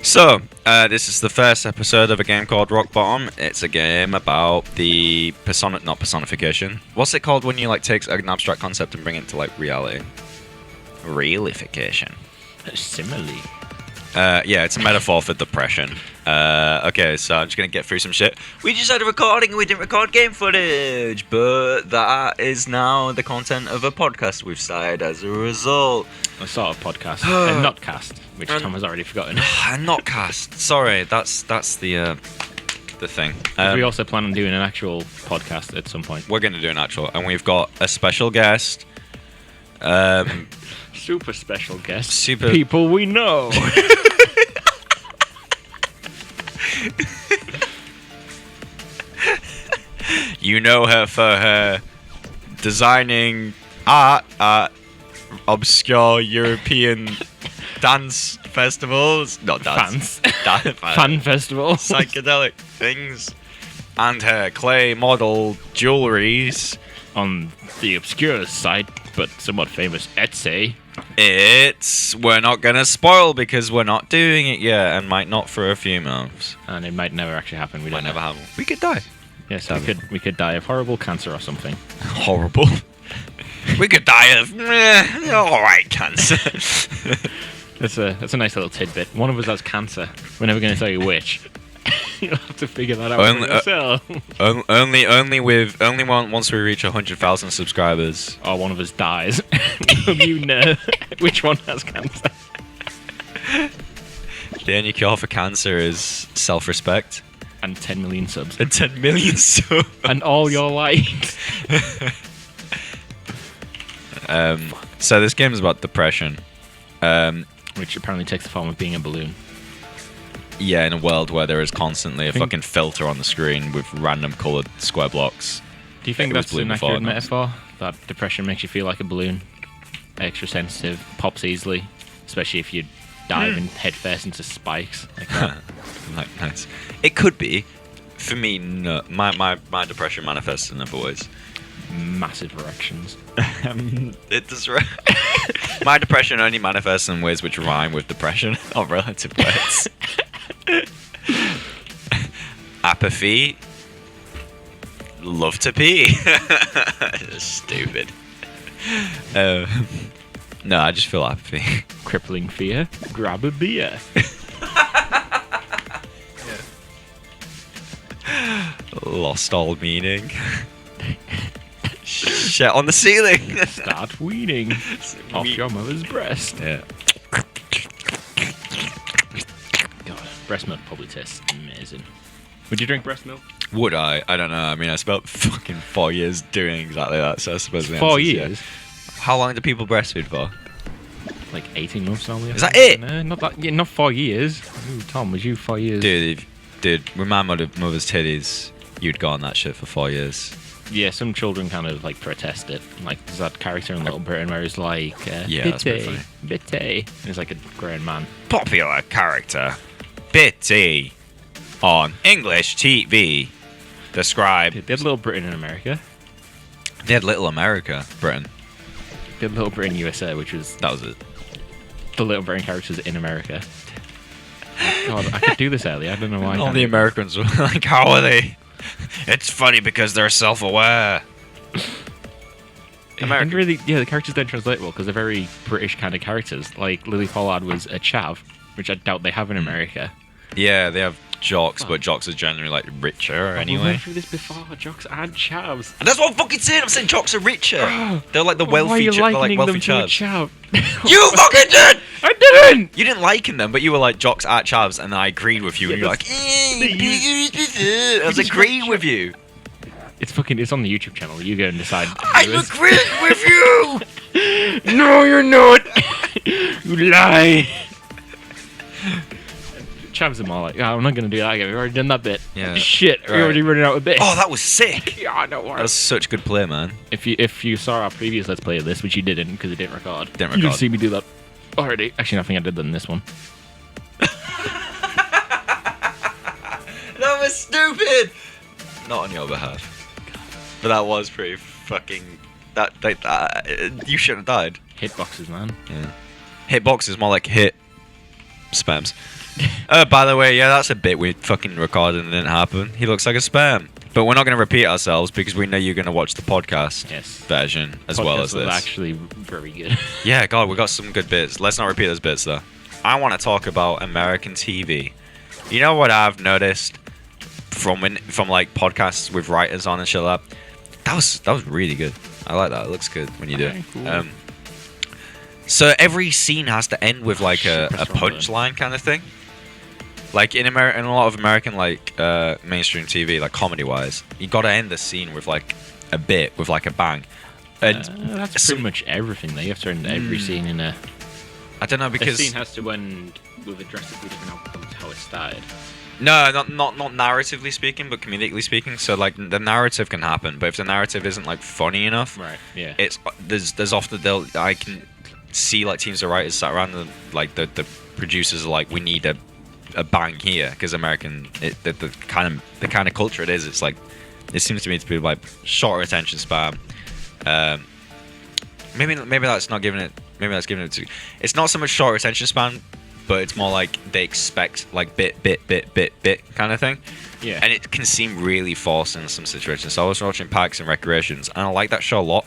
So, this is the first episode of a game called Rock Bottom. It's a game about the not personification. What's it called when you like take an abstract concept and bring it to like reality? Realification. Simile. Yeah, it's a metaphor for depression. Okay, so I'm just gonna get through some shit. We just had a recording and we didn't record game footage, but that is now the content of a podcast we've started as a result. A sort of podcast, a notcast, which Tom has already forgotten. A notcast. Sorry, that's the thing. We also plan on doing an actual podcast at some point. We're gonna do an actual, and we've got a special guest. Super special guest. Super people we know. You know her for her designing art at obscure European dance festivals. Not dance. Fan festivals. Psychedelic things. And her clay model jewelries. On the obscure site, but somewhat famous Etsy. We're not gonna spoil because we're not doing it yet and might not for a few months. And it might never actually happen. We might don't never know. happen. We could die. Yes, we could die of horrible cancer or something. Horrible. We could die of alright cancer. That's a nice little tidbit. One of us has cancer. We're never going to tell you which. You'll have to figure that out for yourself. Only once we reach 100,000 subscribers. Or one of us dies. You know which one has cancer. The only cure for cancer is self-respect. And 10 million subs. And 10 million subs. And all your likes. So this game is about depression. Which apparently takes the form of being a balloon. Yeah, in a world where there is constantly a fucking filter on the screen with random coloured square blocks. Do you think that's an accurate metaphor? That depression makes you feel like a balloon? Extra sensitive, pops easily. Especially if you dive in headfirst into spikes like that. Nice. It could be. For me, no. My depression manifests in other ways. Massive erections. It does. My depression only manifests in ways which rhyme with depression, not relative words. Apathy. Love to pee. Stupid. No, I just feel apathy. Crippling fear. Grab a beer. Lost all meaning. Shit on the ceiling. Start weaning off your mother's breast. Yeah. God, breast milk probably tastes amazing. Would you drink breast milk? Would I? I don't know. I mean, I spent fucking 4 years doing exactly that, so I suppose the 4 answer is years? Yeah. How long do people breastfeed for? Like 18 months normally. Is that it? No, not that. Yeah, not 4 years. Ooh, Tom, was you 4 years? Dude, with my mother's titties, you'd go on that shit for 4 years. Yeah, some children kind of like protest it. Like there's that character in Little Britain where he's like, yeah, that's pretty funny. Bitty. And he's like a grown man. Popular character, Bitty, on English TV. Describe. They had Little Britain in America. They had Little America, Britain. They had Little Britain USA, which was That was it. the Little Britain characters in America. God, I could do this early. I don't know why. All the Americans were like, how are they? It's funny because they're self-aware. American. Really, yeah, the characters don't translate well because they're very British kind of characters. Like Lily Pollard was a chav, which I doubt they have in America. Yeah, they have jocks, but jocks are generally like richer anyway. We went through this before. Jocks and chavs. And that's what I'm fucking saying. I'm saying jocks are richer. They're like the wealthy. Why are you they're like likening wealthy them to a chavs. chav? You fucking did. I didn't. You didn't liken them, but you were like jocks at chavs, and I agreed with you. Yeah, and you're like, I was agreeing with you. It's on the YouTube channel. You go and decide. I'm agreeing with you. No, you're not. You lie. Chavs are more like, I'm not going to do that again. We've already done that bit. Yeah. Shit, Right. we're already running out of bits. Oh, that was sick. Yeah, don't worry. That was such good play, man. If you saw our previous Let's Play of this, which you didn't because it didn't record. Didn't record. You didn't see me do that already. Actually, I think I did that in this one. That was stupid. Not on your behalf. But that was pretty fucking. That you should have died. Hitboxes, man. Yeah. Hitbox is more like hit spams. By the way, yeah, that's a bit we fucking recorded and didn't happen. He looks like a spam. But we're not going to repeat ourselves because we know you're going to watch the podcast version as well as this. Actually very good. Yeah, God, we got some good bits. Let's not repeat those bits, though. I want to talk about American TV. You know what I've noticed from like podcasts with writers on and shit like that? That was really good. I like that. It looks good when you do it. Cool. So every scene has to end with like a punchline kind of thing. Like in a lot of American like mainstream TV, like comedy wise, you got to end the scene with like a bit, with like a bang. And that's pretty much everything. Though you have to end every scene in a. I don't know because the scene has to end with a drastically different outcome to how it started. No, not narratively speaking, but comedically speaking. So like the narrative can happen, but if the narrative isn't like funny enough, right? Yeah. There's often I can see like teams of writers sat around and like the producers are like, we need a bang here because the kind of culture it is. It's like it seems to me to be like shorter attention span. Maybe that's not giving it. Maybe that's giving it to. It's not so much short attention span, but it's more like they expect like bit kind of thing. Yeah. And it can seem really forced in some situations. So I was watching Parks and Recreations, and I like that show a lot.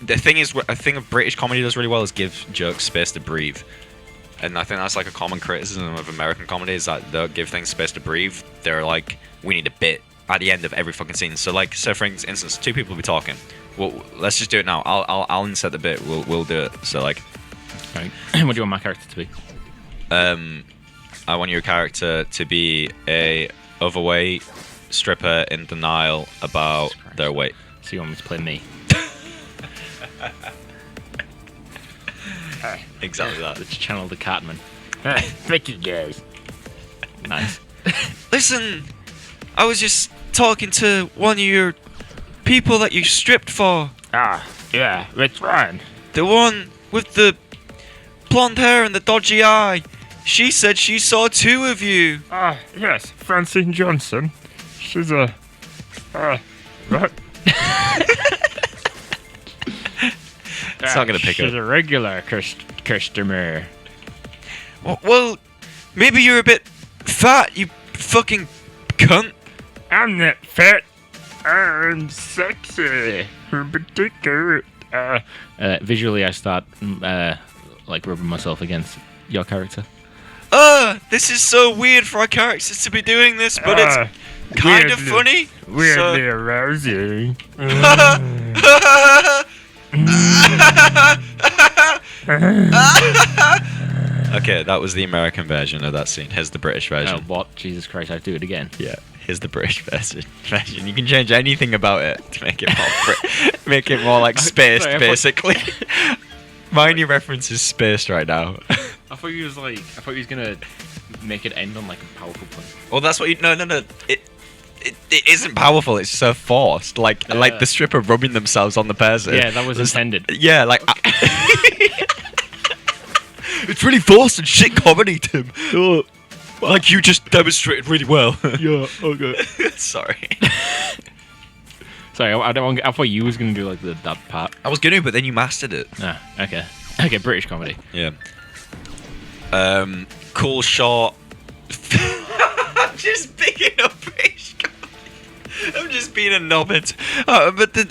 The thing is, a thing of British comedy does really well is give jokes space to breathe. And I think that's like a common criticism of American comedy is that they'll give things space to breathe. They're like, we need a bit at the end of every fucking scene. So like, so for instance, two people will be talking. Well, let's just do it now. I'll insert the bit. We'll do it. So like, right. What do you want my character to be? I want your character to be a overweight stripper in denial about their weight. So you want me to play me? Exactly that. Let's channel the Cartman. Thank you guys. Nice. Listen, I was just talking to one of your people that you stripped for. Ah, yeah, which one? The one with the blonde hair and the dodgy eye. She said she saw two of you. Ah, yes, Francine Johnson. She's a... right. It's not going to pick up. She's a regular customer. Well, maybe you're a bit fat, you fucking cunt. I'm not fat. I'm sexy. Ridiculous. Visually, I start like rubbing myself against your character. This is so weird for our characters to be doing this, but it's kind of funny. Weirdly arousing. Okay, that was the American version of that scene. Here's the British version. Oh, what? Jesus Christ, I do it again. Yeah, here's the British version. You can change anything about it to make it more, make it more like spaced, basically. My new reference is spaced right now. I thought he was gonna make it end on like a powerful point. Well, that's what you. No. It isn't powerful. It's so forced. Like the stripper rubbing themselves on the person. Yeah, that was intended. Yeah, like. It's really forced and shit comedy, Tim. Like you just demonstrated really well. Yeah. Okay. Sorry. Sorry, I thought you was gonna do like that part. I was gonna, but then you mastered it. Ah, okay. Okay, British comedy. Yeah. Cool shot. I'm just picking up British comedy. I'm just being a nobbit. But the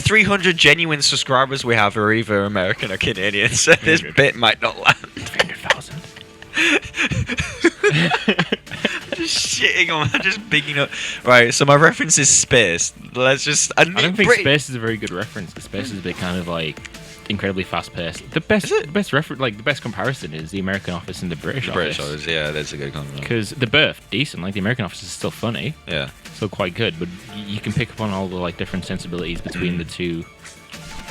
300 genuine subscribers we have are either American or Canadian, so this bit might not land. 300,000. Just shitting on, just picking up. Right, so my reference is Space. Let's just. I don't think Space is a very good reference because Space is a bit kind of like incredibly fast paced. The best reference, like the best comparison, is the American Office and the British Office. Yeah, that's a good comparison. Because The Birth, decent. Like the American Office is still funny. Yeah, still quite good, but you can pick up on all the like different sensibilities between the two.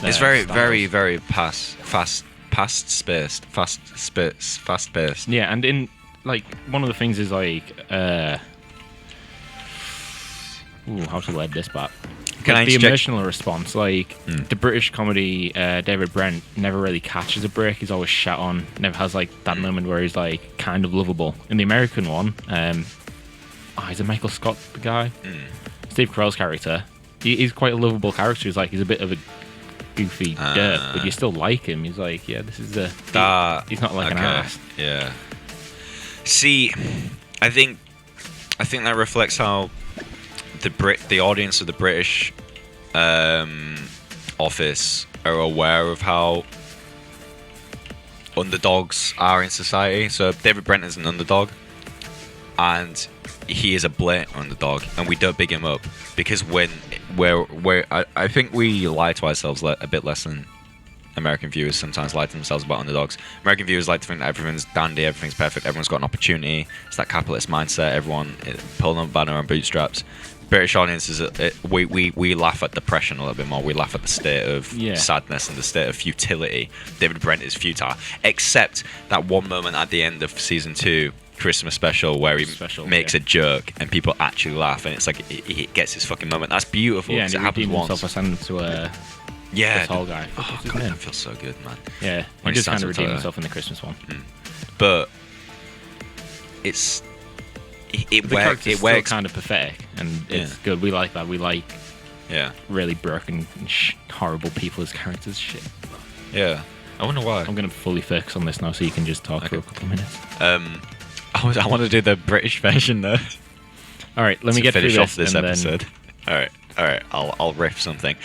It's very, styles. very, very fast paced. Yeah, and in like one of the things is like, how to lead this part? Like the emotional response, like the British comedy, David Brent never really catches a break. He's always shat on. Never has like that moment where he's like kind of lovable. In the American one, is it Michael Scott the guy? Steve Carell's character. He's quite a lovable character. He's a bit of a goofy derp, but you still like him. He's like, yeah, this is the. He's not like an ass. Yeah. See, I think that reflects how the audience of the British office are aware of how underdogs are in society. So David Brent is an underdog, and he is a blatant underdog, and we don't big him up because I think we lie to ourselves a bit less than American viewers sometimes lie to themselves about underdogs. American viewers like to think that everything's dandy, everything's perfect, everyone's got an opportunity. It's that capitalist mindset, everyone pulling on banner on bootstraps. British audiences, we laugh at depression a little bit more. We laugh at the state of sadness and the state of futility. David Brent is futile, except that one moment at the end of season 2, Christmas special, where he makes a joke and people actually laugh, and it's like he gets his fucking moment. That's beautiful. Yeah, and it happens once. Himself by sending to the tall guy. Oh god, that feels so good, man. Yeah, he just kind of redeemed himself in the Christmas one. But it works. Still kind of pathetic, and it's good. We like that. We like really broken, horrible people as characters. Shit. Yeah, I wonder why. I'm gonna fully focus on this now, so you can just talk for a couple of minutes. I want to do the British version though. All right, let me get finish through off this episode. Then... All right. I'll riff something.